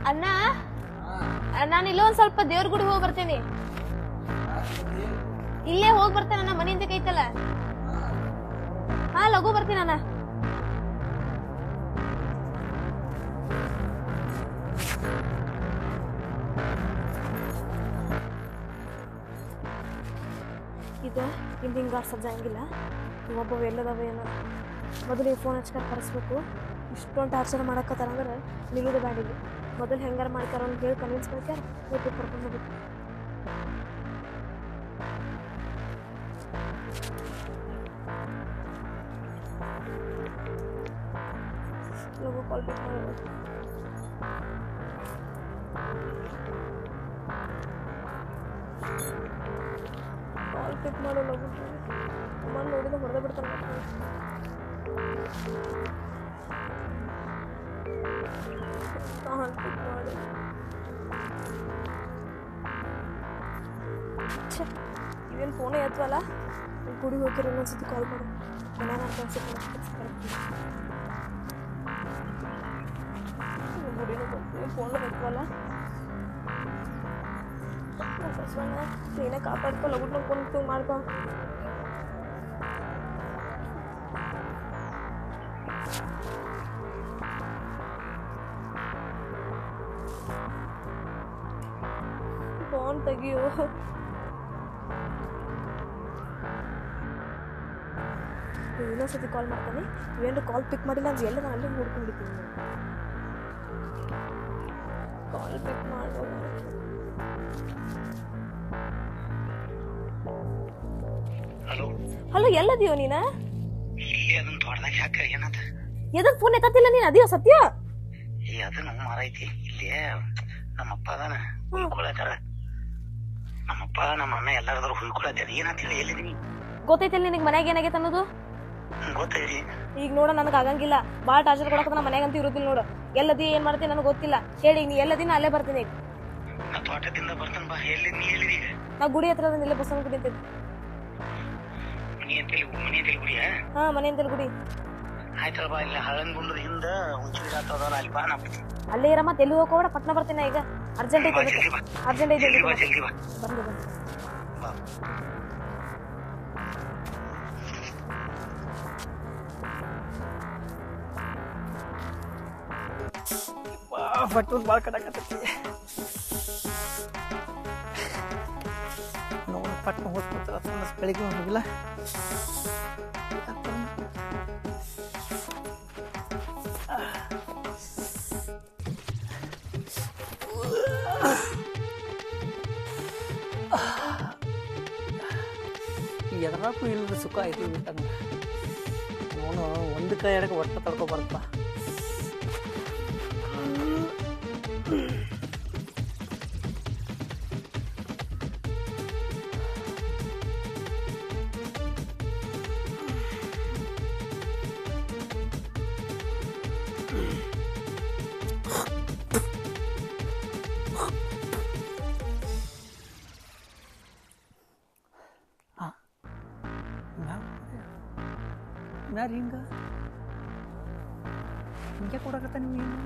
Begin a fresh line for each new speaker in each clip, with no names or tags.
ಅಣ್ಣ ನಾನು ಇಲ್ಲೊಂದ್ ಸ್ವಲ್ಪ ದೇವ್ರ ಗುಡಿ ಹೋಗಿ ಬರ್ತೇನೆ. ಇಲ್ಲೇ ಹೋಗಿ ಬರ್ತೇನೆ ಅಣ್ಣ, ಮನೆಯಿಂದ ಕೈತಲ್ಲ. ಹಾ ಲಘು ಬರ್ತೀನಿ ಅಣ್ಣ. ಇದು ಇಲ್ಲಿ ಹಿಂಗ ಸಜ್ಜಂಗಿಲ್ಲ. ಒಬ್ಬ ಎಲ್ಲದವ ಏನೋ ಮೊದಲು ಫೋನ್ ಹಚ್ಕೊಂಡು ಕರೆಸ್ಬೇಕು. ಇಷ್ಟೊಂದು ಟಾರ್ಚರ್ ಮಾಡಕತ್ತಾರ ಅಂದ್ರೆ ನಿಲ್ಲುದು ಬ್ಯಾಡಿಗೆ. ಮೊದಲು ಹೆಂಗಾರ ಮಾಡ್ತಾರ ಅಂತ ಹೇಳಿ ಕನ್ವಿನ್ಸ್ ಮಾಡ್ಯಾರ ಊಟಕ್ಕೆ ಕರ್ಕೊಂಡು ಹೋಗ್ಬೇಕು. ಲಘು ಕಾಲ್ ಪಿಕ್ ಮಾಡಬೇಕು. ಕಾಲ್ ಪಿಕ್ ಮಾಡೋ ಲಘು. ಅಮ್ಮ ನೋಡಿದ್ರೆ ಹೊಡೆದ ಬಿಡ್ತಾನೆ. ಕಾಲ್ ಪಿಕ್ ಮಾಡು. ಇವೇನು ಫೋನೇ ಎತ್ತವಲ್ಲ. ಗುಡಿ ಹೋಗಿರೋ ಒಂದ್ಸತಿ ಕಾಲ್ ಮಾಡು. ಮನ್ಯಾಗ ಗುಡಿನೂ ಬರ್ತೀವಿ, ಫೋನು ಎತ್ತವಲ್ಲ. ಬಸವಣ್ಣ ನೀನೇ ಕಾಪಾಡ್ಕೊ, ಲಘು ನೋಡ್ಕೊಂಡು ಮಾಡ್ಕೊ. ಫೋನ್ ತೆಗಿಯೋ. ಇನ್ನೊಂದ್ಸತಿ ಕಾಲ್ ಮಾಡ್ತಾನೆ. ಇವೇನು ಕಾಲ್ ಪಿಕ್ ಮಾಡಿಲ್ಲ ಅಂದ್ರೆ ಎಲ್ಲ ನಾನು ಅಲ್ಲೇ ನೋಡ್ಕೊಂಡಿದ್ದೀನಿ. ಕಾಲ್ ಪಿಕ್ ಮಾಡು.
ಹಲೋ
ಹಲೋ, ಎಲ್ಲದಿಯೋ ನೀನ?
ಏನದ
ಎದ್ರ ಫೋನ್ ಎತ್ತತ್ತಿಲ್ಲ ನೀನು? ಅದಿಯೋ ಸತ್ಯ?
ಅದನ್ನು ಮಾರೈತಿ. ಇಲ್ಲಿ ನಮ್ಮಪ್ಪ ಅದಾನ, ಹುಯ್ಕೊಳತಾರ. ನಮ್ಮಪ್ಪ ನಮ್ಮ ಅಣ್ಣ ಎಲ್ಲಾರಾದ್ರೂ ಹುಯ್ಕೊಳತಾರ. ಏನಂತ ಹೇಳಿ ಎಲ್ಲಿದೀನಿ
ಗೊತ್ತೈತಿಲ್ಲ ನಿನಗೆ ಮನ್ಯಾಗ ಏನಾಗೈತೆ ಅನ್ನೋದು?
ಗೊತ್ತೈತಿ.
ಈಗ ನೋಡ ನನಗೆ ಆಗಂಗಿಲ್ಲ. ಭಾಳ ಟಾರ್ಚರ್ ಕೊಡಕ ನಮ್ಮ ಮನ್ಯಾಗಂತ ಇರೋದಿಲ್ಲ ನೋಡು. ಎಲ್ಲದಿ ಏನ್ ಮಾಡ್ತೀನಿ ನನಗೆ ಗೊತ್ತಿಲ್ಲ. ಹೇಳಿ ನೀ ಎಲ್ಲದಿನ ಅಲ್ಲೇ ಬರ್ತೀನಿ.
ನಾ ತೋಟದಿಂದ ಬರ್ತಾನ ಬಾ. ಎಲ್ಲಿ ನೀ ಎಲ್ಲಿದಿ ಈಗ?
ನಾ ಗುಡಿ ಹತ್ರ ಇಲ್ಲೇ ಬಸವನ ಗುಡಿ ಅಂತ.
ಮನಿ ಅಂತೇಳಿ ಗುಡಿಯ?
ಹಾ, ಮನೆ ಅಂತೇಳಿ ಗುಡಿ.
ಆಯ್ತಲ್ಲ ಬಾ. ಇಲ್ಲ ಹಳನ್ ಗುಂಡ್ರ ಹಿಂದ ಹುಂಚಿಗೆ ಆಗ್ತದಲ್ಲ, ಅಲ್ಲಿ ಬಾ. ನಾ
ಅಲ್ಲೇ ಇರ. ಮತ್ತೆ ಎಲ್ಲಿ ಹೋಗೋಣ? ಪಟ್ನ ಬರ್ತೀನಿ ಈಗ. ಅರ್ಜೆಂಟ್ ಐತೆ, ಅರ್ಜೆಂಟ್ ಐತೆ.
ಜಲ್ದಿ ಬಾ.
ಬಂದು ಬಂದು
ಬಟ್ಟೂರು ಭಾಳ ಕಡಾಕತ್ತೈತಿ. ನೋಡಿ ಪಟ್ನ ಹೋಗ್ಬಿಡ್ತಾರ. ಬೆಳಿಗ್ಗೆ ಹೋಗಿಲ್ಲ. ಎದರಾಕು ಇಲ್ಲದ ಸುಖ ಐತಿ ಬಿಟ್ಟ. ಅವನು ಒಂದು ಕೈ ಎಡಕ್ಕೆ ಒಟ್ಟು ತಡ್ಕೊಬಾರಪ್ಪ. ಹಿಂಗೆ ಕೊಡಕತ್ತ ನೀವು?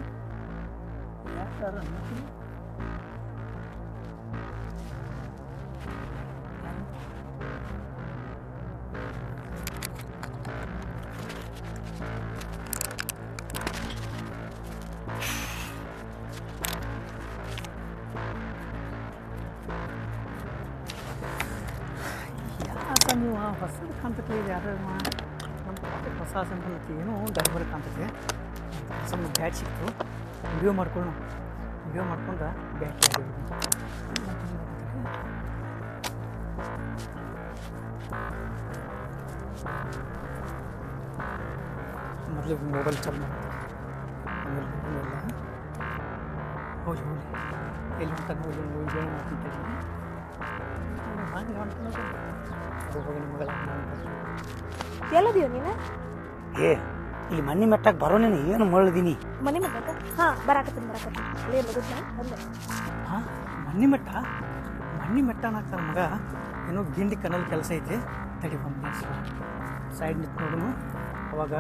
ಯಾರು ಯಾಕೆ ನೀವು ಹೊಸದು ಕಾಣ್ತೈತಿ? ಯಾರು ಹೊಸ ಸಂಬಂಧಕ್ಕೆ ಏನೋ ಗರ್ಭರ ಕಾಣ್ತೈತೆ. ಸ್ವಲ್ಪ ಬ್ಯಾಟ್ ಸಿಕ್ತು. ವಿಡಿಯೋ ಮಾಡ್ಕೊಂಡು ಬ್ಯಾಟ್ ಮೊದಲು ಮೊಬೈಲ್ ಚಾಲು ಮಾಡ್ತಾರೆ. ಆಮೇಲೆ ಹೋಗಿ ಎಲ್ಲಿ ಅಂತ ವಿಡಿಯೋ ಮಾಡ್ತಿದ್ದೀನಿ. ಹಾಗೆ ಹೋಗಿ ನಿಮಗೆಲ್ಲ
ಎಲ್ಲದಿಯೋ ನೀನು?
ಇಲ್ಲಿ ಮಣ್ಣಿ ಮೆಟ್ಟಾಗ ಬರೋ ನೀನು ಏನು ಮಳ್ಳಿದೀನಿ.
ಮನೆ ಮೆಟ್ಟ? ಹಾ, ಬರಾಕತ್ತೀನಿ. ಅಲ್ಲೇ ಮಗುದ್ನ ಬಂದೆ.
ಹಾ, ಮಣ್ಣಿ ಮೆಟ್ಟ ಅನ್ನಕ್ತಾರ ಮಗ. ಏನೋ ಗಿಂಡಿ ಕನಲ್ಲಿ ಕೆಲಸ ಐತಿ. ತಡಿ ಬಂದು ಸೈಡ್ ನಿಂತು ನೋಡೋನು. ಅವಾಗ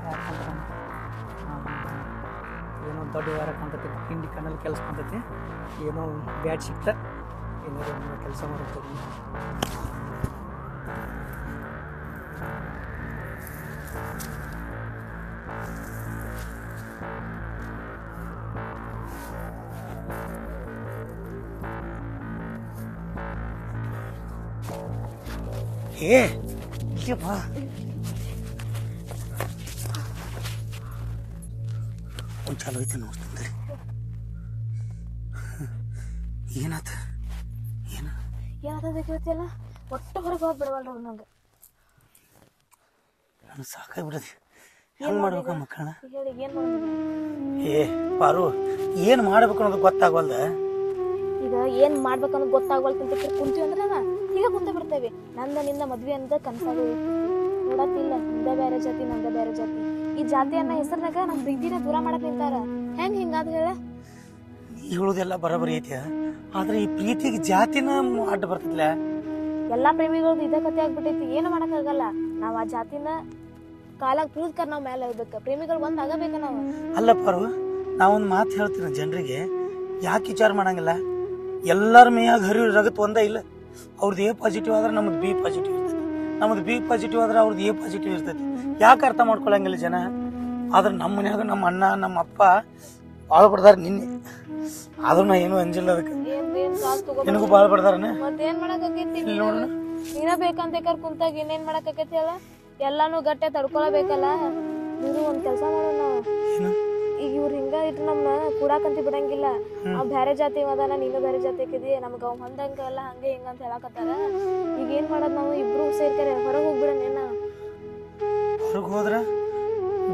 ಯಾಕಂದ್ರೆ ಏನೋ ದೊಡ್ಡ ವ್ಯವಹಾರ ಕಾಣ್ತೈತಿ, ತಿಂಡಿ ಕಣ್ಣಲ್ಲಿ ಕೆಲಸ ಕಾಣ್ತೈತಿ, ಏನೋ ಬ್ಯಾಡ್ ಸಿಕ್ತ ಏನಾದ್ರು ಕೆಲಸ ಮಾಡುತ್ತೀವಿ.
ಏ ಇಲ್ಲಪ್ಪ, ಒಂದು ಚಾಲು ಐತೆ ನೋಡ್ತೀನಿ. ಏನಾತ
ಏನಾಗ್ತದಲ್ಲ ಒಟ್ಟು ಹೊರಗೆ ಹೋಗ್ಬಿಡವಲ್ರ ನಂಗೆ.
ನನಗೆ ಸಾಕಾಗ್ಬಿಡದೆ. ಹೆಂಗೆ ಮಾಡ್ಬೇಕ ಮಕ್ಕಳನ್ನ?
ಹೇಳಿ ಏನು ಮಾಡೋದು?
ಏ ಪಾರು, ಏನು ಮಾಡ್ಬೇಕು ಅನ್ನೋದು ಗೊತ್ತಾಗವಲ್ದ.
ಈಗ ಏನು ಮಾಡ್ಬೇಕು ಅನ್ನೋದು ಗೊತ್ತಾಗವಲ್ಕಿಂತ ಕುಂತೀವಿ ಅಂದ್ರೆ ಈಗ ಕುಂತ ಬಿಡ್ತೇವೆ. ನಿಂದ ಮದ್ವೆ ಅಂತ ಕನ್ಸಾಗ ನೋಡತ್ತಿಲ್ಲ. ನಿಂದ ಬೇರೆ ಜಾತಿ, ನಂದ ಬೇರೆ ಜಾತಿ. ಈ ಜಾತಿ ಅನ್ನೋ ಹೆಸರಿನಾಗ ನಮ್ಮ ಪ್ರೀತಿನ ದೂರ ಮಾಡಕ್ ನಿಂತಾರ. ಹೆಂಗ್ ಹಿಂಗಾದ್ ಹೇಳ?
ಹೇಳುದೆಲ್ಲ ಬರೋಬರಿ ಐತಿ, ಆದ್ರೆ ಈ ಪ್ರೀತಿಗೆ ಜಾತಿನ ಅಡ್ಡ ಬರ್ತಿದ್ಲ.
ಎಲ್ಲಾ ಪ್ರೇಮಿಗಳದ್ದು ಇದೇ ಕತೆ ಆಗ್ಬಿಟ್ಟೈತಿ. ಏನು ಮಾಡಕ್ಕಾಗಲ್ಲ. ನಾವ್ ಆ ಜಾತಿನ ಕಾಲಾಗ ತುಳಿದ್ಕರ್ ನಾವ್ ಮೇಲೆ ಇರ್ಬೇಕು. ಪ್ರೇಮಿಗಳು ಒಂದ್ ಆಗಬೇಕ ನಾವು.
ಅಲ್ಲ ಪಾರು, ನಾವೊಂದು ಮಾತು ಹೇಳ್ತೀನಿ ಜನರಿಗೆ, ಯಾಕೆ ವಿಚಾರ ಮಾಡಂಗಿಲ್ಲ? ಎಲ್ಲರ ಮೇಯಾಗ ಹರಿವು ರಗತ್ ಒಂದೇ ಇಲ್ಲ. ಅವ್ರದ್ದು ಎ ಪಾಸಿಟಿವ್ ಆದ್ರೆ ನಮ್ದು ಬಿ ಪಾಸಿಟಿವ್ ಇರ್ತೈತಿ, ನಮ್ದು ಬಿ ಪಾಸಿಟಿವ್ ಆದ್ರೆ ಅವ್ರದ್ದು ಎ ಪಾಸಿಟಿವ್ ಇರ್ತೈತಿ. ಯಾಕೆ ಅರ್ಥ ಮಾಡ್ಕೊಳಂಗಿಲ್ಲ ಜನ? ಆದ್ರೆ ನಮ್ಮ ಮನ್ಯಾಗ ನಮ್ಮ ಅಣ್ಣ ನಮ್ಮ ಅಪ್ಪ ಭಾಳ ಬಡ್ದಾರ ನಿನ್ನೆ, ಆದ್ರೂ ನಾ ಏನು ಅಂಜಿಲ್ಲ. ಅದಕ್ಕೆ ನಿನಗೂ ಭಾಳ ಬಡ್ದಾರನ.
ಮತ್ತೇನ್ ಮಾಡಕೈತಿ? ನೀನ ಬೇಕಂತ ಕುಂತಾಗ ಇನ್ನೇನ್ ಮಾಡಕೈತಿ ಹೇಳ? ಎಲ್ಲಾನು ಗಟ್ಟೆ ತಡ್ಕೊಳಬೇಕಲ್ಲ. ನೀನು ಒಂದ್ ಕೆಲ್ಸ ಮಾಡೋಣ ನಾವು. ಈಗ ಇವ್ರ ಹಿಂಗ ಇಟ್ಟು ನಮ್ಮ ಕೂಡಾಕಂತಿ ಬಿಡಂಗಿಲ್ಲ. ಅವ್ ಬ್ಯಾರೆ ಜಾತಿ ಅದಾನ, ನೀನು ಬೇರೆ ಜಾತಿ ಹಾಕಿದಿ, ನಮ್ಗ ಅವ್ ಹೊಂದಂಗ ಎಲ್ಲ ಹಂಗೆ ಹಿಂಗ ಅಂತ ಹೇಳಕತ್ತಾರ. ಈಗ ಏನ್ ಮಾಡೋದ್ ನಾವು? ಇಬ್ರು ಸೇರ್ಕರೆ ಹೊರಗೆ ಹೋಗ್ಬಿಡಣ.
ಹೊರಗೆ ಹೋದ್ರ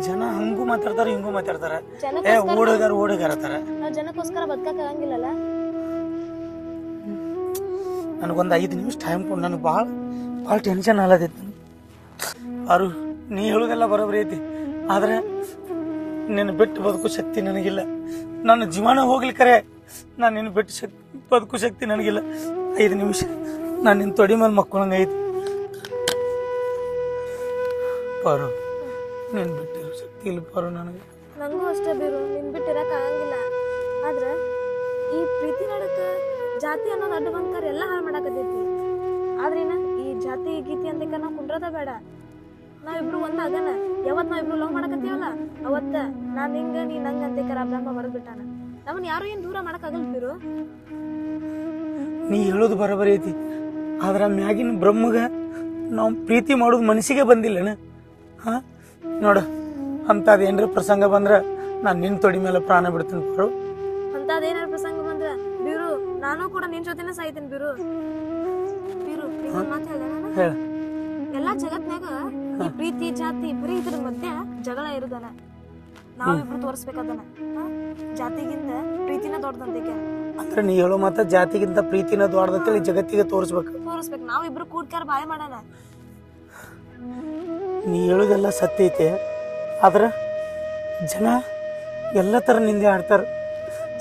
ಜನ ಹಂಗೂ ಮಾತಾಡ್ತಾರ, ಹಿಂಗೂ ಮಾತಾಡ್ತಾರ. ಓಡುಗಾರ ತರ.
ನಾವ್ ಜನಕ್ಕೋಸ್ಕರ ಬದುಕಕ್ ಆಗಂಗಿಲ್ಲಲ್ಲ.
ನನಗೊಂದು 5 ನಿಮಿಷ ಟೈಮ್ ಕೊಡು. ನನಗೆ ಭಾಳ ಟೆನ್ಷನ್ ಆಲತೈತಿ. ಅವರು ನೀ ಹೇಳುದೆಲ್ಲ ಬರೋಬರಿ ಐತಿ, ಆದ್ರೆ ನಿನ್ನ ಬಿಟ್ಟು ಬದುಕು ಶಕ್ತಿ ನನಗಿಲ್ಲ. ನನ್ನ ಜೀವನ ಹೋಗ್ಲಿಕ್ಕರೆ ನಾನು ನಿನ್ನ ಬಿಟ್ಟು ಬದುಕು ಶಕ್ತಿ ನನಗಿಲ್ಲ. 5 ನಿಮಿಷ ನಾನು ನಿನ್ನ ತೊಡಿ ಮೇಲೆ ಮಕ್ಕೊಳಂಗ ಐತಿ. ಪಾರು, ನಿನ್ ಬಿಟ್ಟಿರೋ ಶಕ್ತಿ ಇಲ್ಲ ಪಾರು ನನಗೆ.
ನಂಗೂ ಅಷ್ಟೇ ಬೀರು, ನಿನ್ ಬಿಟ್ಟಿರಕ್ ಆಗಂಗಿಲ್ಲ. ಆದ್ರ ಈ ಪ್ರೀತಿ ನಡಕ ಜಾತಿ ಅನ್ನೋದು ಅಡ್ಡ ಬಂದ್ಕಾರ ಎಲ್ಲ ಹಾಳು ಮಾಡಾಕತೈತಿ. ಆದ್ರೇನ ಈ ಜಾತಿ ಗೀತಿ ಅಂದಕ್ಕ ನಾವ್ ಕುಂಡ್ರದ ಬೇಡ. ನಾವಿಬ್ರು ಒಂದಾಗನ. ಯಾವತ್ ನಾವಿಬ್ರು ಲವ್ ಮಾಡಕತ್ತೀವಲ್ಲ ಅವತ್ತ ನಾನ್ ಹಿಂಗ ನೀ ನಂಗ ಅಂದೇಕರ ಬ್ರಹ್ಮ ಬರದ್ ಬಿಟ್ಟಾನ. ನಮ್ಮನ್ ಯಾರು ಏನ್ ದೂರ ಮಾಡಕ್ ಆಗಲ್ ಬೀರು.
ನೀ ಹೇಳೋದು ಬರೋಬರಿ ಐತಿ, ಆದ್ರ ಮ್ಯಾಗಿನ ಬ್ರಹ್ಮಗ ನಾವು ಪ್ರೀತಿ ಮಾಡೋದು ಮನಸ್ಸಿಗೆ ಬಂದಿಲ್ಲನ. ಹಾ ನೋಡ, ಅಂತದ್ ಏನ್ರ ಪ್ರಸಂಗ ಬಂದ್ರ ನಾನ್ ನಿನ್ ತೊಡಿ ಮೇಲೆ ಪ್ರಾಣ ಬಿಡ್ತೀನಿ ಪಾರು.
ಅಂತದೇನಾರ ಪ್ರಸಂಗ ಬಂದ್ರ ಬೀರು ನಾನು ಕೂಡ ನಿನ್ ಜೊತೆನೆ ಸಾಯ್ತೀನಿ ಬೀರು. ಬೀರು ಮಾತು ಹೇಳ, ಎಲ್ಲಾ ಜಗತ್ನಾಗ ಈ ಪ್ರೀತಿ ಜಾತಿ ಬರೀ ಇದ್ರ ಮಧ್ಯ ಜಗಳ ಇರುದನ. ನಾವಿಬ್ರು ತೋರಿಸ್ಬೇಕದನ್ನ. ಜಾತಿಗಿಂತ ಪ್ರೀತಿನ ದೊಡ್ಡದಂತೆ.
ಅಂದ್ರೆ ನೀ ಹೇಳೋ ಮಾತ ಜಾತಿಗಿಂತ ಪ್ರೀತಿನ ದೊಡ್ಡದಂತೇಳಿ ಜಗತ್ತಿಗೆ ತೋರಿಸ್ಬೇಕು.
ನಾವಿಬ್ರು ಕೂಡ್ಕಾರ ಬಾಯ್ ಮಾಡೋಣ.
ನೀ ಹೇಳೋದೆಲ್ಲ ಸತ್ಯ ಐತೆ, ಆದ್ರ ಜನ ಎಲ್ಲ ತರ ನಿಂದೆ ಆಡ್ತಾರ.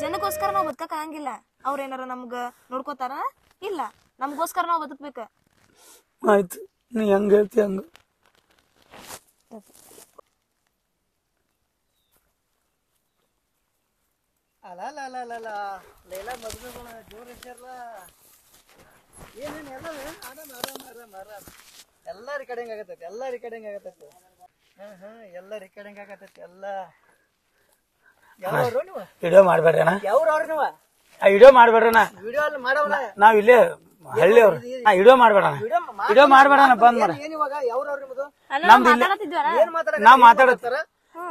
ಜನಕ್ಕೋಸ್ಕರ ನಾವ್ ಬದುಕಕ್ ಆಗಂಗಿಲ್ಲ. ಅವ್ರೇನಾರ ನಮ್ಗ ನೋಡ್ಕೋತಾರ? ಇಲ್ಲ, ನಮ್ಗೋಸ್ಕರ ನಾವ್ ಬದುಕ್ಬೇಕ.
ಆಯ್ತು, ನೀ ಹಂಗ ಹೇಳ್ತಿ ಹಂಗ.
ಎಲ್ಲ ರಿಕಾರ್ಡಿಂಗ್ ಆಗತೈತಿ, ಎಲ್ಲ ರಿಕಾರ್ಡಿಂಗ್ ಆಗತೈತಿ. ಎಲ್ಲ ರಿಕಾರ್ಡಿಂಗ್ ಆಗತೈತಿ. ಎಲ್ಲ ಯಾವ್ರು ನೀವು?
ವಿಡಿಯೋ ಮಾಡ್ಬೇಡ್ರಣ.
ಯಾವ್ರವ್ರ ನೀವು?
ವಿಡಿಯೋ ಮಾಡ್ಬೇಡ್ರಣ.
ವಿಡಿಯೋ ಅಲ್ಲಿ ಮಾಡವಲ್ಲ,
ನಾವ್ ಇಲ್ಲೇ ಹಳ್ಳಿ ಅವ್ರು. ವಿಡಿಯೋ ಮಾಡ್ಬೇಡಣ, ವಿಡಿಯೋ ಮಾಡ್ಬೇಡಣ, ಬಂದ್ ಮಾಡ.
ಏನ್ ಇವಾಗ ಯಾವ್ರವ್ರ ನಿಮ್ದು?
ನಾವ್ ಮಾತಾಡತ್ತಾರ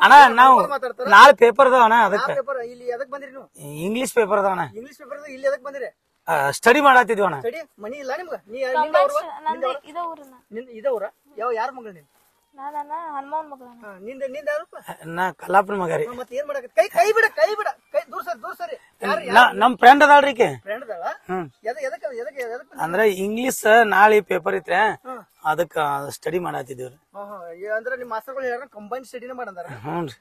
ಅಣ್ಣ. ನಾವು ನಾಳೆ ಪೇಪರ್ ಅದಾವ ಅಣ್ಣ, ಅದಕ್ಕೆ
ಇಲ್ಲಿ ಎದಕ್ ಬಂದ್ರಿ ನೀವು?
ಇಂಗ್ಲಿಷ್ ಪೇಪರ್ ಅದಾವ ಅಣ್ಣ.
ಇಂಗ್ಲಿಷ್ ಪೇಪರ್ ಇಲ್ಲಿ ಎದಕ್ ಬಂದಿರಿ?
ಸ್ಟಡಿ ಮಾಡತ್ತಿದ್ವಿ ಅಣ್ಣ.
ಸ್ಟಡಿ ಮನಿ ಇಲ್ಲ ನಿಮ್ಗ? ಇದವ್ರ ಯಾರ ಮಗಳು ನೀನ್?
ಹನುಮಾನ್ ಮಗಳ.
ನಿಂದ ಯಾರಪ್ಪ?
ನಾ ಕಲ್ಲಾಪುರ ಮಗ ರೀ.
ಮತ್ತೆ ಏನ್ ಮಾಡಕ? ಕೈ ಬಿಡ, ಕೈ ಬಿಡ, ಕೈ ದೂರ ಸರಿ.
ನಮ್ ಫ್ರೆಂಡ್ ಅದಾಳ್ರಿ.
ಫ್ರೆಂಡ್ ಅದಾಳ?
ಅಂದ್ರೆ ಇಂಗ್ಲಿಷ್ ನಾಳೆ ಪೇಪರ್ ಐತ್ರಿ, ಅದಕ್ಕ ಸ್ಟಡಿ ಮಾಡತ್ತಿದ್ವಿ.
ಅಂದ್ರೆ ನಿಮ್ ಮಾಸ್ತರ್ಗಳು ಹೇಳ ಕಂಬೈನ್ ಸ್ಟಡಿನ ಮಾಡಂದಾರ?
ಹ್ಞೂನ್ರಿ.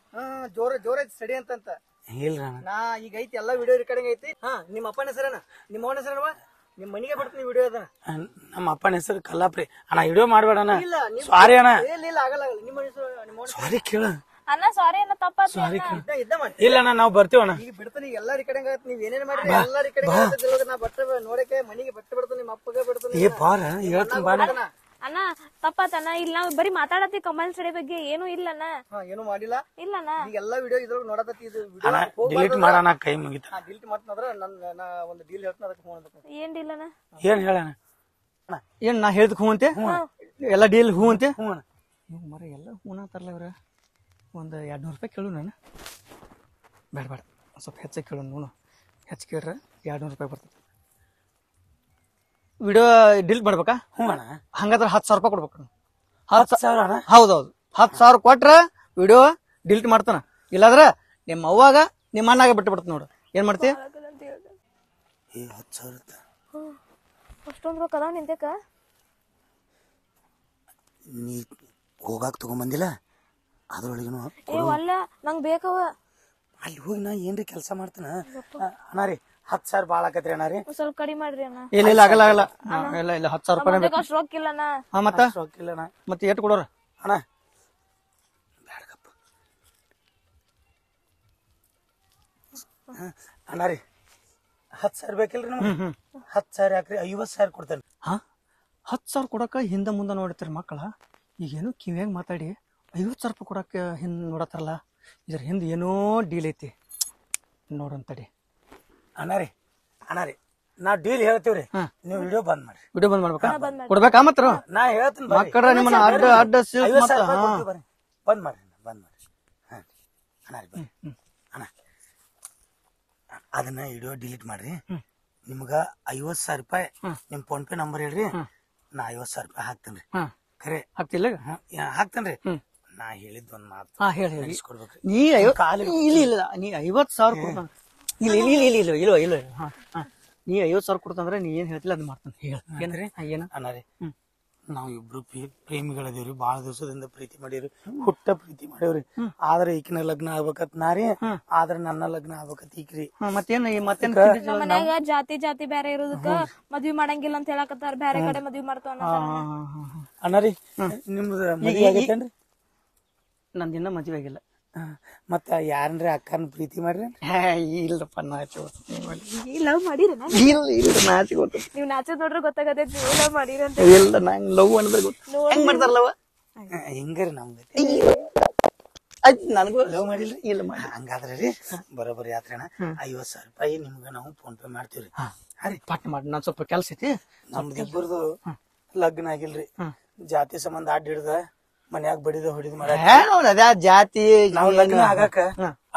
ಜೋರ ಐತಿ ಸ್ಟಡಿ ಅಂತ.
ಇಲ್ರಿ
ನಾ ಈಗ ಐತಿ ಎಲ್ಲಾ ವಿಡಿಯೋ ರೆಕಾರ್ಡಿಂಗ್ ಐತಿ. ನಿಮ್ಮ ಅಪ್ಪನ ಹೆಸರೇನ? ನಿಮ್ಮ ಅವನ ಹೆಸರೇನವ? ನಿಮ್ ಮನೆಗೆ ಬರ್ತೀನಿ ವಿಡಿಯೋ ಅದ.
ನಮ್ಮ ಅಪ್ಪನ ಹೆಸರು ಕಲ್ಲಾಪ್ರಿ ಅಣ್ಣ. ವಿಡಿಯೋ ಮಾಡ್ಬೇಡ ಅಣ್ಣ. ಸಾರಿ ಅಣ್ಣ.
ಇಲ್ಲ ಆಗಲ್ಲ ನಿಮ್ಮ ಹೆಸರು ನಿಮ್ಮ
ಸಾರಿ ಕೇಳ
ಅಣ್ಣ ಸಾರಿ ಅಣ್ಣ ತಪ್ಪಾತ್
ಸಾರಿ ಕೇಳ.
ಇದ್ದ ಮಾಡಿ
ಇಲ್ಲ ಅಣ್ಣ ನಾವು ಬರ್ತೀವಣ್ಣ.
ಈಗ ಬಿಡ್ತಾನೆ ಎಲ್ಲಾರಿ ಕಡೆ ನೀವ್ ಏನೇನ್ ಮಾಡ್ರಿ ಎಲ್ಲಾರಿ ಕಡೆ ನಾ ಬಟ್ಟೆ ನೋಡಕ್ಕೆ ಮನಿಗೆ ಬಟ್ಟೆ ಬಿಡ್ತಾನೆ ನಿಮ್ಮ ಅಪ್ಪಗೆ ಬಿಡ್ತಾನೆ.
ಏ ಬಾರ ಹೇಳ್ತೀನಿ ಬಾರ.
ಅಣ್ಣ ತಪ್ಪಾತಣ್ಣ. ಇಲ್ಲ ನಾವ್ ಬರೀ ಮಾತಾಡತ್ತಿ ಕಮಲ್ ಸ್ಟಡಿ ಬಗ್ಗೆ ಏನು ಇಲ್ಲಣ್ಣ.
ಏನು ಮಾಡಿಲ್ಲ
ಇಲ್ಲಣ್ಣ.
ಈಗ ಎಲ್ಲಾ ವಿಡಿಯೋ ಇದ್ರೊಳಗ ನೋಡತತ್ತಿ. ಇದು
ಅಣ್ಣ ಡಿಲೀಟ್ ಮಾಡೋಣ ಕೈ ಮುಗಿತ.
ಡಿಲೀಟ್ ಮಾಡ್ತಂದ್ರ ನಾ ಒಂದು ಡೀಲ್ ಹೇಳ್ತೀನಿ ಅದಕ್ಕೆ ಫೋನ್ ಮಾಡ್ಬೇಕು.
ಏನ್ ಇಲ್ಲಣ್ಣ?
ಏನ್ ಹೇಳಣ್ಣ?
ಏನ್ ನಾ ಹೇಳ್ದಕ್ ಹೂ ಅಂತೆ ಎಲ್ಲ ಡೀಲ್ ಹೂ ಅಂತೆ.
ಹ್ಞೂ ಅಣ್ಣ.
ನೀವು ಮರ ಎಲ್ಲ ಹೂನ ತರಲ್ಲ ಇವ್ರ. ಒಂದು 200 ರೂಪಾಯಿ ಕೇಳು ನಾನು. ಬೇಡ ಬೇಡ ಸ್ವಲ್ಪ ಹೆಚ್ಚಾಗಿ ಕೇಳು ನೋಡು. ಹೆಚ್ಚು ಕೇಳ್ರೆ 200 ರೂಪಾಯಿ ಬರ್ತದೆ. ವಿಡಿಯೋ ಡಿಲೀಟ್ ಮಾಡ್ಬೇಕಾ?
ಹ್ಞೂ ಅಣ್ಣ.
ಹಂಗಾದ್ರೆ 10,000 ರೂಪಾಯಿ ಕೊಡ್ಬೇಕು.
10,000 ಅಣ್ಣ?
ಹೌದೌದು 10,000 ಕೊಟ್ರ ವಿಡಿಯೋ ಡಿಲೀಟ್ ಮಾಡ್ತಾನ. ಇಲ್ಲಾಂದ್ರ ನಿಮ್ಮ ಅವ್ವಾಗ ನಿಮ್ಮ ಅಣ್ಣಾಗ ಬಿಟ್ಟು ಬಿಡ್ತಾನ ನೋಡು. ಏನ್ ಮಾಡ್ತಿ?
ಏ 10,000
ಅಷ್ಟೊಂದ್ ರೊಕ್ಕ ಅದಾವ ನಿಂತೇಕ?
ನೀ ಹೋಗಾಕ ತಗೊಂಬಂದಿಲ್ಲ ಅದ್ರೊಳಗನು.
ಏ ಅಲ್ಲ ನಂಗ್ ಬೇಕವ.
ಅಲ್ಲಿ ಹೋಗಿ ನಾ ಏನ್ರಿ ಕೆಲಸ ಮಾಡ್ತಾನ ಅಣ್ಣ ರೀ. 10,000 ಭಾಳ ಆಕತ್ರಿ ಅಣ್ಣ ರೀ.
ಸ್ವಲ್ಪ ಕಡಿಮೆ ಮಾಡ್ರಿ ಅಣ್ಣ.
ಇಲ್ಲ ಆಗಲ್ಲ ಆಗಲ್ಲ. ಇಲ್ಲ ಇಲ್ಲ 10,000 ರೂಪಾಯಿ ಬೇಕು.
ಅಷ್ಟು ರೊಕ್ಕ ಇಲ್ಲಣ್ಣ.
ಮತ್ತ
ರೊಕ್ಕಿಲ್ಲಣ್ಣ.
ಮತ್ತೆ ಎಷ್ಟು ಕೊಡೋರ
ಅಣ್ಣ? ಬ್ಯಾಡಗಪ್ಪ ಅಣ್ಣ ರೀ. 10,000 ಬೇಕಿಲ್ರಿ ನಮ್ಗೆ? 10,000 ಯಾಕ್ರಿ? 50,000 ಕೊಡ್ತೇನೆ.
10,000 ಕೊಡಕ ಹಿಂದ ಮುಂದೆ ನೋಡ್ತಾರೆ ಮಕ್ಕಳ. ಈಗೇನು ಕಿವ್ಯಾಗ ಮಾತಾಡಿ 50,000 ರೂಪಾಯಿ ಕೊಡಕ್ಕೆ ಹಿಂದೆ ನೋಡತ್ತಾರಲ್ಲ. ಇದ್ರ ಹಿಂದೆ ಏನೋ ಡೀಲ್ ಐತಿ ನೋಡಂತಡಿ.
ಅಣ್ಣ ರೀ ಅಣ್ಣ ರೀ ನಾ ಡೀಲ್ ಹೇಳ್ತೀವ್ರಿ. ನೀವು ವಿಡಿಯೋ ಬಂದ್ ಮಾಡ್ರಿ.
ವಿಡಿಯೋ ಬಂದ್ ಮಾಡ್ಬೇಕಾ? ಕೊಡ್ಬೇಕಾ? ಮತ್ರ
ನಾ ಹೇಳ್ತೀನಿ
ಮಕ್ಕಳ ನಿಮ್ಮನ್ನ ಅಡ್ಡ ಅಡ್ಡ
ಬಂದ್ ಮಾಡ್ರಿ ಬಂದ್ ಮಾಡ್ರಿ. ಹಾ ಅಣ್ಣ ರೀ ಬರ್ರಿ ಅಣ್ಣ. ಅದನ್ನ ವಿಡಿಯೋ ಡಿಲೀಟ್ ಮಾಡ್ರಿ. ನಿಮ್ಗ 50,000 ರೂಪಾಯಿ ನಿಮ್ ಫೋನ್ ಪೇ ನಂಬರ್ ಹೇಳ್ರಿ. ನಾ 50,000 ರೂಪಾಯಿ ಹಾಕ್ತೇನ್ರಿ. ಖರೆ
ಹಾಕ್ತಿಲ್ಲ?
ಹಾಕ್ತೇನ್ರಿ. ನಾ ಹೇಳಿದ್ ಒಂದ್ ಮಾತು
ಹೇಳಿಸ್ಕೊಡ್ಬೇಕ್ರಿ. ನೀ ಇಲ್ಲ ನೀ 50,000 ಕೊಡ್ತಾನ. ಇಲ್ಲ ಇಲ್ಲ ಇಲ್ಲ ಇಲ್ಲ ಇಲ್ಲ ಇಲ್ಲ ನೀ 50,000 ಕೊಡ್ತಂದ್ರೆ ನೀ ಏನ್ ಹೇಳ್ತಿಲ್ಲ ಅದ್ ಮಾಡ್ತಾನೆ. ಹೇಳಿ ಏನ
ಅಣ್ಣ ರೀ. ನಾವ್ ಇಬ್ರು ಪ್ರೇಮಿಗಳದೇವ್ರಿ. ಬಾಳ ದಿವಸದಿಂದ ಪ್ರೀತಿ ಮಾಡೀವ್ರಿ. ಹುಟ್ಟ ಪ್ರೀತಿ ಮಾಡೇವ್ರಿ. ಆದ್ರೆ ಈಕಿನ ಲಗ್ನ ಆಗ್ಬೇಕತ್ ನಾರಿ. ಆದ್ರ ನನ್ನ ಲಗ್ನ ಆಗ್ಬೇಕತ್ ಈಕ್ರಿ.
ಮತ್ತೇನ್
ಮನ್ಯಾಗ ಜಾತಿ ಜಾತಿ ಬ್ಯಾರೆ ಇರೋದಕ್ಕ ಮದ್ವಿ ಮಾಡಂಗಿಲ್ಲ ಅಂತ ಹೇಳಕತ್ತಾರ. ಬ್ಯಾರೆ ಕಡೆ ಮದ್ವಿ ಮಾಡ್ತಾವ.
ಅಣ್ಣ ರೀ ನಿಮ್ದು ಮದ್ವಿ ಆಗೈತೇನ್ರಿ?
ನಂದಿನ್ನ ಮದ್ವೆ ಆಗಿಲ್ಲ.
ಮತ್ತ ಯಾರನ್ರಿ ಅಕ್ಕನ ಪ್ರೀತಿ ಮಾಡ್ರಿ?
ಇಲ್ಲಪ್ಪ ನಾಚಿ
ಲವ್ ಮಾಡಿರ?
ನಾಚಿ ಗೊತ್ತ.
ನೀವ್ ನಾಚೋದ್ ನೋಡ್ರಿ ಗೊತ್ತಾಗತೈತಿ ಲವ್ ಮಾಡಿರ ಅಂತ.
ಇಲ್ಲ ನಂಗ್ ಲವ್ ಅನ್ನೋದ್ರ ಗೊತ್ತ. ಹೆಂಗ್ ಮಾಡ್ತಾರಲ್ಲವ
ಹೆಂಗ್ರಿ ನಮ್ಗೆ
ನನಗೂ ಲವ್ ಮಾಡಿಲ್ರಿ. ಇಲ್ಲ
ಹಂಗಾದ್ರೆ ರೀ ಬರೋಬ್ಬರಿ ಆತ್ರಿ ಅಣ್ಣ. 50,000 ರೂಪಾಯಿ ನಿಮ್ಗ ನಾವು ಫೋನ್ ಪೇ ಮಾಡ್ತೀವ್ರಿ.
ಪಾಠ ಮಾಡಿ. ನಾನ್ ಸ್ವಲ್ಪ ಕೆಲ್ಸ ಐತಿ.
ನಮ್ದು ಇಬ್ಬರದು ಲಗ್ನ ಆಗಿಲ್ರಿ. ಜಾತಿ ಸಂಬಂಧ ಅಡ್ಡ ಹಿಡ್ದ ಮನ್ಯಾಗ ಬಡಿದ ಹೊಡಿದ
ಅದ ಜಾತಿ
ನಾವ್ ಲಗ್ನ ಆಗಾಕ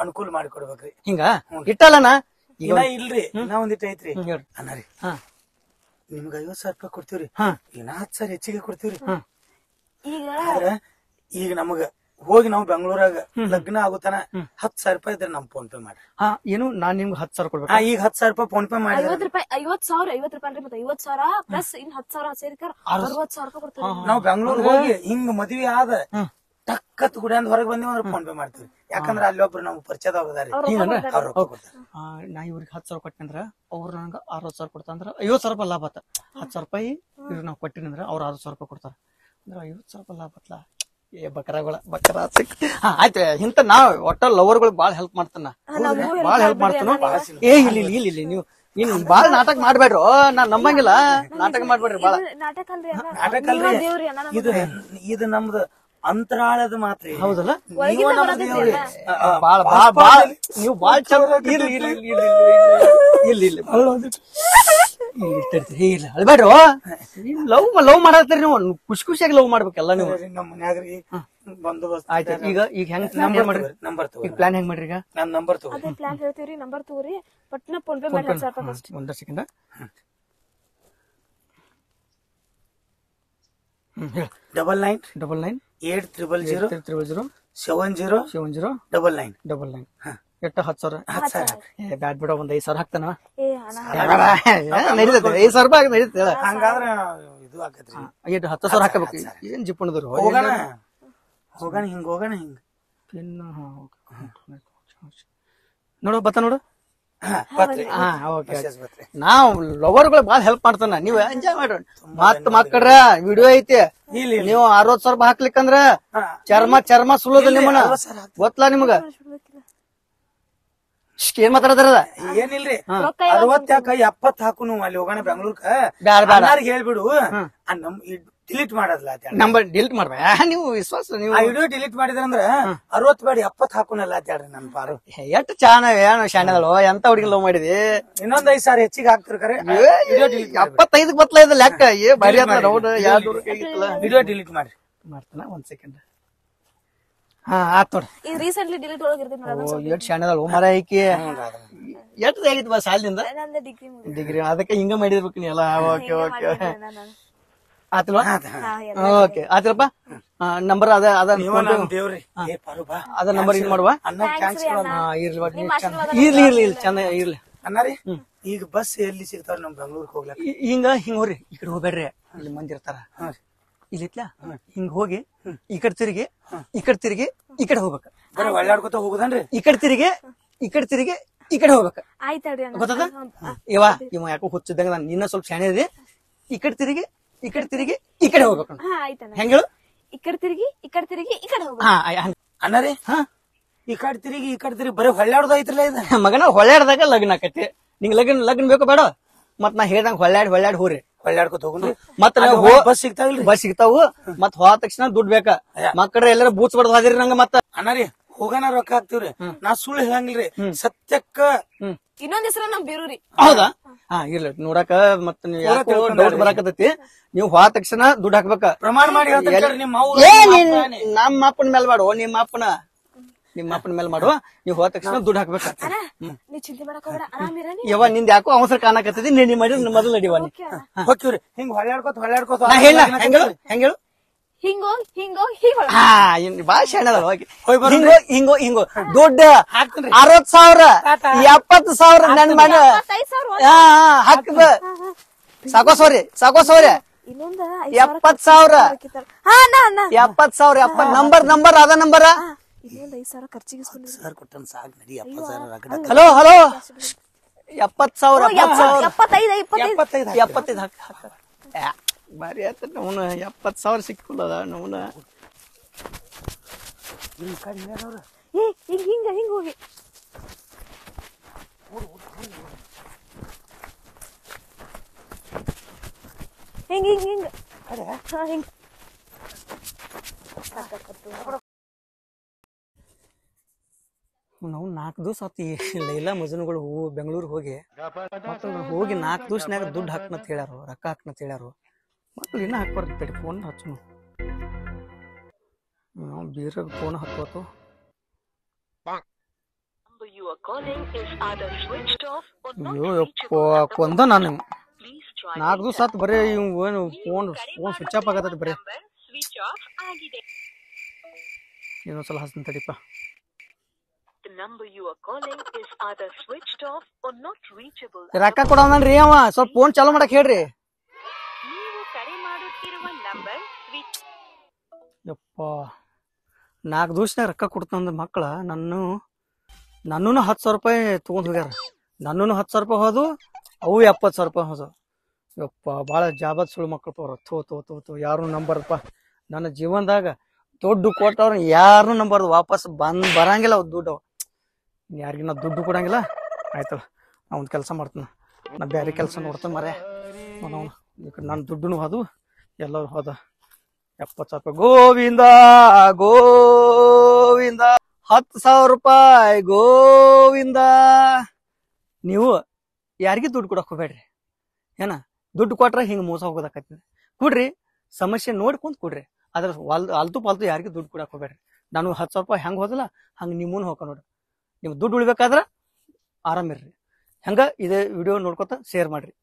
ಅನುಕೂಲ ಮಾಡಿಕೊಡ್ಬೇಕ್ರಿ.
ಹಿಂಗ ಇಟ್ಟಲ್ಲನ
ಇನ್ನ ಇಲ್ರಿ. ನಾ ಒಂದಿಟ್ಟು ಐತ್ರಿ ಅಣ್ಣ ರೀ. ನಿಮ್ಗ 50,000 ರೂಪಾಯಿ ಕೊಡ್ತೀವ್ರಿ. ಇನ್ನ 10,000 ಹೆಚ್ಚಿಗೆ ಕೊಡ್ತೀವ್ರಿ. ಆದ್ರ ಈಗ ನಮಗ ಹೋಗಿ ನಾವ್ ಬೆಂಗಳೂರಾಗ ಲಗ್ನ ಆಗುತ್ತಾನ 10,000 ರೂಪಾಯಿ ಇದ್ರೆ ನಮ್ ಫೋನ್ ಪೇ ಮಾಡ್ರಿ.
ಏನು ನಾನ್ ನಿಮ್ಗೆ 10,000 ಕೊಡ್ಬೇಕು.
ಈಗ 10,000 ರೂಪಾಯಿ ಫೋನ್ ಪೇ ಮಾಡಿ.
50,000 50,000 ಮತ್ತೆ 50,000 ಪ್ಲಸ್ ಇನ್ 10,000 ಸೇರಿಕರ್ 60,000 ರೂಪಾಯಿ ಕೊಡ್ತೀವಿ.
ನಾವ್ ಬೆಂಗಳೂರಿಗೆ ಹೋಗಿ ಹಿಂಗ್ ಮದ್ವಿ ಆದ ಟಕ್ಕತ್ ಗುಡಿ ಅಂದ್ ಹೊರಗೆ ಬಂದಿವ್ ಅಂದ್ರೆ ಫೋನ್ ಪೇ ಮಾಡ್ತೀವಿ. ಯಾಕಂದ್ರ ಅಲ್ಲಿ ಒಬ್ರು ನಮ್ಗೆ ಪರಿಚಯದವ್ರ
ನಾ ಇವ್ರಿಗೆ 10,000 ಕೊಟ್ಟಂದ್ರ ಅವ್ರು ನಂಗ 60,000 ಕೊಡ್ತಾರ. 50,000 ರೂಪಾಯಿ ಲಾಭ ಆತ. 10,000 ರೂಪಾಯಿ ಇವ್ರು ನಾವ್ ಕೊಟ್ಟಿನಂದ್ರ ಅವ್ರ 60,000 ರೂಪಾಯಿ ಕೊಡ್ತಾರ. ಅಂದ್ರ 50,000 ರೂಪಾಯಿ ಲಾಭ ಆತ್ಲ. ಬಕರ ಆಯ್ತು. ಇಂತ ನಾವ್ ಒಟ್ಟ ಲವರ್ಗಳು ಬಾಳ ಹೆಲ್ಪ್ ಮಾಡ್ತಾನ. ಬಾಳ ಹೆಲ್ಪ್ ಮಾಡ್ತಾನ. ಏ ಇಲ್ಲ ಇಲ್ಲ ಇಲ್ಲ ಇಲ್ಲ ನೀವು ನೀನ್ ಬಾಳ ನಾಟಕ ಮಾಡ್ಬೇಡ್ರಿ. ನಾನ್ ನಂಬಂಗಿಲ್ಲ. ನಾಟಕ ಮಾಡ್ಬೇಡ್ರಿ. ಬಾಳ
ನಾಟಕ ಅಲ್ರಿ
ಇದು ನಮ್ದು ಅಂತರಾಳದ ಮಾತ್ರ.
ಹೌದಲ್ಲ? ನೀವು ಬಾಳ ಇಲ್ಲ ಅಳ್ಬೇಡ್ರಿ. ಲವ್ ಮಾಡತ್ತೀರಿ ನೀವು. ಖುಷಿ ಖುಷಿಯಾಗಿ ಲವ್ ಮಾಡ್ಬೇಕಲ್ಲ ನೀವು.
ನಮ್ಮ ಮನ್ಯಾಗ್ರಿ ಬಂದೋಬಸ್ತ್
ಆಯ್ತು. ಈಗ ಈಗ ಹೆಂಗ್
ನಂಬರ್ ತಗೋ.
ಪ್ಲಾನ್ ಹೆಂಗ್ ಮಾಡ್ರಿ? ಈಗ
ನಾನ್ ನಂಬರ್ ತಗೋ.
ಅದೇ ಪ್ಲಾನ್ ಹೇಳ್ತೀವ್ರಿ. ನಂಬರ್ ತಗೋರಿ. ಪಟ್ನ ಫೋನ್ ಪೇ ಮಾಡಿ 10,000 ರೂಪಾಯಿ ಅಷ್ಟೇ.
ಒಂದ ಸೆಕೆಂಡ್.
$99 800 70
ಎಟ್ಟ 10,000 ಬ್ಯಾಡ್ ಬಿಡ. ಒಂದ್ 5,000 ಹಾಕ್ತಾನ.
ಏ ಅಣ್ಣ
ನಡೀತೈತೆ. 5,000 ರೂಪಾಯಿ ನಡೀತೈತೆ.
ಹಂಗಾದ್ರ ಇದು ಆಕತ್ರಿ.
10,000 ಹಾಕಬೇಕು. ಏನ್ ಜಿಪ್ಪಣದ್ರು
ಹೋಗೋಣ ಹಿಂಗ್
ನೋಡು ಬತ್ತ ನೋಡು.
ಬತ್ರಿ
ಹಾ ಓಕೆ
ಮೆಸೇಜ್ ಬತ್ರಿ.
ನಾವ್ ಲವರ್ಗಳು ಬಾಳ ಹೆಲ್ಪ್ ಮಾಡ್ತಾನ ನೀವ್ ಎಂಜಾಯ್ ಮಾಡ್ರಿ ಮತ್ ಮಕ್ಕಳ್ರ ವಿಡಿಯೋ ಐತಿ
ಇಲ್ಲಿ
ನೀವು 60,000 ಹಾಕ್ಲಿಕ್ಕಂದ್ರ
ಹಾ.
ಚರ್ಮ ಸುಲೋದಿಲ್ಲ ನಿಮ್ಮನ್ನ
60,000 ಹಾಕ್ತೀನಿ.
ಗೊತ್ತಲ್ಲ ನಿಮ್ಗ ಏನ್ ಮಾತಾಡದ್ರದ
ಏನಿಲ್ರಿ
ರೊಕ್ಕ
60 70 ಹಾಕು ನೀವು ಅಲ್ಲಿ ಹೋಗೋಣ ಬೆಂಗಳೂರ್ಕ
ಬ್ಯಾಡ ಬ್ಯಾಡ
ಅಣ್ಣಾರ್ಗ್ ಹೇಳ್ಬಿಡು ಡಿಲೀಟ್ ಮಾಡದ್ಲ
ನಂಬರ್ ಡಿಲೀಟ್ ಮಾಡ್ಬ ನೀವು ವಿಶ್ವಾಸ ನೀವು
ಆ ವಿಡಿಯೋ ಡಿಲೀಟ್ ಮಾಡಿದ್ರಂದ್ರ 60 ಬೇಡ 70 ಹಾಕುನಲ್ಲ ಅಂತ ಹೇಳ್ರಿ ನನ್ ಪಾರು.
ಎಷ್ಟು ಚಾನ ಏನು ಶಾಣದಳು ಎಂತ ಹುಡುಗಿ ಲವ್ ಮಾಡಿದಿ
ಇನ್ನೊಂದ್ 5 ಸಾವಿರ ಹೆಚ್ಚಿಗೆ ಹಾಕ್ತಿರ್ ಖರೆ ವಿಡಿಯೋ ಡಿಲೀಟ್
75 ಬತ್ಲ ಇದ ಲೆಕ್ಕ ಏ ಬರಿ ಅದ ರೌಡ್ ಯಾರು
ವಿಡಿಯೋ ಡಿಲೀಟ್ ಮಾಡ್ರಿ.
ಮಾಡ್ತಾನ ಒಂದ್ ಸೆಕೆಂಡ್ ಹಾ ಆತ್ ನೋಡ್ರಿ
ಈಗ ರೀಸೆಂಟ್ಲಿ ಡಿಲೀಟ್ ಒಳಗಿರ್ತೀನಿ ನೋಡಿ
ಎಷ್ಟ್ ಶಾಣದಳು ಮರ ಐಕಿ ಎಷ್ಟು ಆಗಿತ್ತು ಬಾ ಸಾಲಿಂದ
ನಂದು ಡಿಗ್ರಿ
ಡಿಗ್ರಿ ಅದಕ್ಕೆ ಹಿಂಗ ಮಾಡಿರ್ಬೇಕು ನೀ ಎಲ್ಲ ಓಕೆ ಓಕೆ ಆತಿಲ್ವಾ ಓಕೆ ಆತಿರಪ್ಪ ನಂಬರ್ ಅದ ಅದ
ನೀವ ನಮ್ ದೇವ್ರಿ ಏ ಪಾರು ಬಾ
ಅದ ನಂಬರ್ ಇದು ಮಾಡುವ
ಅಣ್ಣ ಥ್ಯಾಂಕ್ಸ್
ಇರ್ಲಿ ಇರ್ಲಿ ಇರ್ಲಿ ಇರ್ಲಿ ಚಂದ ಇರ್ಲಿ
ಅಣ್ಣಾರಿ ಈಗ ಬಸ್ ಎಲ್ಲಿ ಸಿಗ್ತಾರ ನಮ್ ಬೆಂಗಳೂರಿಗೆ ಹೋಗ್ಲಕ್ಕ?
ಹಿಂಗ ಹಿಂಗ್ ಹೋಗ್ರಿ ಈ ಕಡೆ ಹೋಗ್ಬೇಡ್ರಿ ಇಲ್ಲಿ ಮಂದಿ ಇರ್ತಾರ ಇಲ್ಲಿತ್ಲಾ ಹಿಂಗ್ ಹೋಗಿ ಈ ಕಡೆ ತಿರುಗಿ ಈ ಕಡೆ ತಿರುಗಿ ಈ ಕಡೆ ಹೋಗ್ಬೇಕ
ಬರೀ ಒಳ್ಳಾಡ್ಕೊತ ಹೋಗುದನ್ರಿ?
ಈ ಕಡೆ ತಿರುಗಿ ಈ ಕಡೆ ತಿರುಗಿ ಈ ಕಡೆ ಹೋಗ್ಬೇಕ
ಆಯ್ತಾಡ್ರಿ
ಗೊತ್ತದ ಇವ ಯಾಕೋ ಹುಚ್ಚಿದ್ದಂಗ ನಾನು ನಿನ್ನ ಸ್ವಲ್ಪ ಶಾಣೆ ಇದೆ ಈ ಕಡೆ ತಿರುಗಿ ಈ ಕಡೆ ತಿರುಗಿ ಈ ಕಡೆ ಹೋಗ್ಬೇಕು
ಹಾ ಆಯ್ತಣ್ಣ
ಹೆಂಗಳು
ಈ ಕಡೆ ತಿರುಗಿ ಈ ಕಡೆ ತಿರುಗಿ ಈ ಕಡೆ ಹೋಗು
ಹಾ
ಅಣ್ಣಾರಿ
ಹಾ
ಈ ಕಡೆ ತಿರುಗಿ ಬರೀ ಹೊಳ್ಳಾಡ್ದು ಐತ್ರಲ್ಲ ಇದು.
ಮಗನ ಹೊಳ್ಯಾಡ್ದಾಗ ಲಗ್ನ ಆಕತಿ ನಿಂಗ್ ಲಗ್ನ ಬೇಕು ಬೇಡ ಮತ್ ನಾ ಹೇಳ್ದಂಗ ಹೊಳ್ಯಾಡ್ ಹೋರಿ
ಹೊಳ್ಳಾಡ್ಕೊತ ಹೋಗುನ್ರಿ.
ಮತ್
ಬಸ್ ಸಿಗ್ತಾವಿಲ್ರಿ?
ಬಸ್ ಸಿಗ್ತಾವು ಮತ್ ಹೋದ ತಕ್ಷಣ ದುಡ್ಡು ಬೇಕ ಮಕ್ಕಳ ಎಲ್ಲಾರ ಬೂಚ್ ಬಡ್ದು ಹಾದಿರಿ ನಂಗ ಮತ್ತ
ಅಣ್ಣಾರಿ ಹೋಗೋಣ ರೊಕ್ಕ ಹಾಕ್ತಿವ್ರಿ ನಾ ಸುಳ್ಳು ಹೇಳಂಗಿಲ್ರಿ ಸತ್ಯಕ್ಕ
ಇನ್ನೊಂದ್ ಹೆಸರು ನಮ್ ಬೀರೂರಿ
ಹೌದಾ ಹಾ ಇರ್ಲಿ ನೋಡಾಕ ಮತ್ ನೀವ್ ಯಾಕೋ ಡೌಟ್ ಬರಾಕತೈತಿ ನೀವ್ ಹೋದ ತಕ್ಷಣ ದುಡ್ಡು ಹಾಕ್ಬೇಕ
ಪ್ರಮಾಣ ಮಾಡಿ ಹೇಳ್ತಾರೆ ನಿಮ್ಮ ಅವ್ವ
ಏ ನಮ್ಮ ಅಪ್ಪನ ಮೇಲೆ ಮಾಡು ನಿಮ್ಮ ಅಪ್ಪನ ಮೇಲೆ ಮಾಡು ನೀವ್ ಹೋದ ತಕ್ಷಣ ದುಡ್ಡು ಹಾಕ್ಬೇಕ
ನೀ ಚಿಂತೆ ಮಾಡಕ್ ಹೋಗ್ಬೇಡ ಆರಾಮಿರ ನೀ
ಯವ್ವ ನಿಂದ ಯಾಕೋ ಅವಸರ ಕಾಣಕತ್ತೈತಿ ನೀ ಮಾಡಿ ಮೊದಲು ನಡಿವ ನೀ
ಹೋಗ್ತಿವ್ರಿ ಹಿಂಗ್ ಹೊಳ್ಳಾಡ್ಕೊತ
ನಾ ಹೇಳ ಹೆಂಗೇಳು
ಹಿಂಗೋಗ್ ಹಿಂಗೋಗ್
ಹಾ ಬಾಳ ಶಾಣದ ಹೋಗಿ
ಹೋಯ್ ಬರ್ರಿ.
ಹಿಂಗೋ ದುಡ್ಡು 60,000 70,000 ನನ್ ಮಾಡ
25,000
ಹಾ ಹಾಕ್ದ ಸಾಕೋಸವ್ರಿ
ಇನ್ನೊಂದ
70,000
ಹಾ ಅಣ್ಣ
70,000 ನಂಬರ್ ಅದ ನಂಬರ
ಇನ್ನೊಂದ್ 5,000 ಖರ್ಚಿಗೆ ಇಸ್ಕೊಂಡಿದ್ದೀನಿ
ಸರ್ ಕೊಟ್ಟನ್ ಸಾಕ್ ನಡಿ 70,000 ರಗಡ
ಹಲೋ 70,000
25
75 ಹಾಕ ಬಾರಿ ಆತ ನವನ 70,000 ಸಿಕ್ಕಿಲ್ಲ ನವನ
ಏ ಹಿಂಗ ಹೋಗಿ ಹಿಂಗ ಹಾ ಹಿಂಗ
ನಾವು 4 ದಿವಸ ಆತಿ ಲೈಲಾ ಮಜನುಗಳು ಬೆಂಗಳೂರಿಗೆ ಹೋಗಿ ಹೋಗಿ 4 ದಿವಸನ್ಯಾಗ ದುಡ್ಡು ಹಾಕ್ನತ್ ಹೇಳ್ಯಾರು ರೊಕ್ಕ ಹಾಕ್ನತ್ ಹೇಳ್ಯಾರು ಮಕ್ಳು ಇನ್ನ ಹಾಕ್ಬಾರ್ದು ತಡಿ ಫೋನ್ ಹಚ್ಚು ನಾವು ಬೀರಾಗ ಫೋನ್ ಹತ್ತೋತು ಅಯ್ಯೋ ಯಪ್ಪ ಕೊಂದ ನಾನು 4 ದಿವಸ ಆತ್ ಬರೀ ಏನು ಫೋನ್ ಸ್ವಿಚ್ ಆಫ್ ಆಗತೈತಿ ಬರೀ ಇನ್ನೊಂದ್ಸಲ ಹಚ್ತೀನಿ ತಡಿಪ್ಪ ರೊಕ್ಕ ಕೊಡವನ್ರಿ ಅವ ಸ್ವಲ್ಪ ಫೋನ್ ಚಾಲೂ ಮಾಡಕ್ ಹೇಳ್ರಿ ಯಪ್ಪ 4 ದಿವಸನಾಗ ರೊಕ್ಕ ಕೊಡ್ತಂದ ಮಕ್ಕಳ ನನ್ನೂ 10,000 ರೂಪಾಯಿ ತಗೊಂಡ್ ಹೋಗ್ಯಾರ ನನ್ನೂ 10,000 ರೂಪಾಯಿ ಹೋದು ಅವು 70,000 ರೂಪಾಯಿ ಹೋದು ಯಪ್ಪ ಬಾಳ ಜಾಬತ್ ಸುಳ್ಳು ಮಕ್ಕಳು ತೋರ ತೋ ಯಾರು ನಂಬರ್ಪ ನನ್ನ ಜೀವನದಾಗ ದುಡ್ಡು ಕೊಟ್ಟವ್ರ ಯಾರು ನಂಬರ್ದು ವಾಪಸ್ ಬರಂಗಿಲ್ಲ ಅವ್ ದುಡ್ಡು ಯಾರಿಗ ನಾ ದುಡ್ಡು ಕೊಡಂಗಿಲ್ಲ ಆಯ್ತಲ್ಲ ನಾ ಒಂದ್ ಕೆಲಸ ಮಾಡ್ತೀನಿ ನಾ ಬೇರೆ ಕೆಲಸ ನೋಡ್ತೇನೆ ಮರೆ ನನ್ನ ದುಡ್ಡು ಹೋದು ಎಲ್ಲರೂ ಹೋದ 70,000 ರೂಪಾಯಿ ಗೋವಿಂದ 10,000 ರೂಪಾಯಿ ಗೋವಿಂದ ನೀವು ಯಾರಿಗೆ ದುಡ್ಡು ಕೊಡಕ್ ಹೋಗ್ಬೇಡ್ರಿ ಏನ ದುಡ್ಡು ಕೊಟ್ರ ಹಿಂಗ ಮೋಸ ಹೋಗೋದಾಕತಿ ಕೊಡ್ರಿ ಸಮಸ್ಯೆ ನೋಡ್ಕೊಂಡ್ ಕೊಡ್ರಿ ಅದ್ರ ಅಲ್ತು ಪಾಲ್ತು ಯಾರಿಗೆ ದುಡ್ಡು ಕೊಡಕ್ ಹೋಗ್ಬೇಡ್ರಿ ನಾನು 10,000 ರೂಪಾಯಿ ಹೆಂಗ್ ಹೋದಲ್ಲ ಹಂಗ ನಿಮ್ಮನ್ ಹೋಗ ನೋಡ್ರಿ ನೀವು ದುಡ್ಡು ಉಳಿಬೇಕಾದ್ರ ಆರಾಮಿರ್ರಿ ಹಂಗ ಇದೇ ವಿಡಿಯೋ ನೋಡ್ಕೊತ ಶೇರ್ ಮಾಡ್ರಿ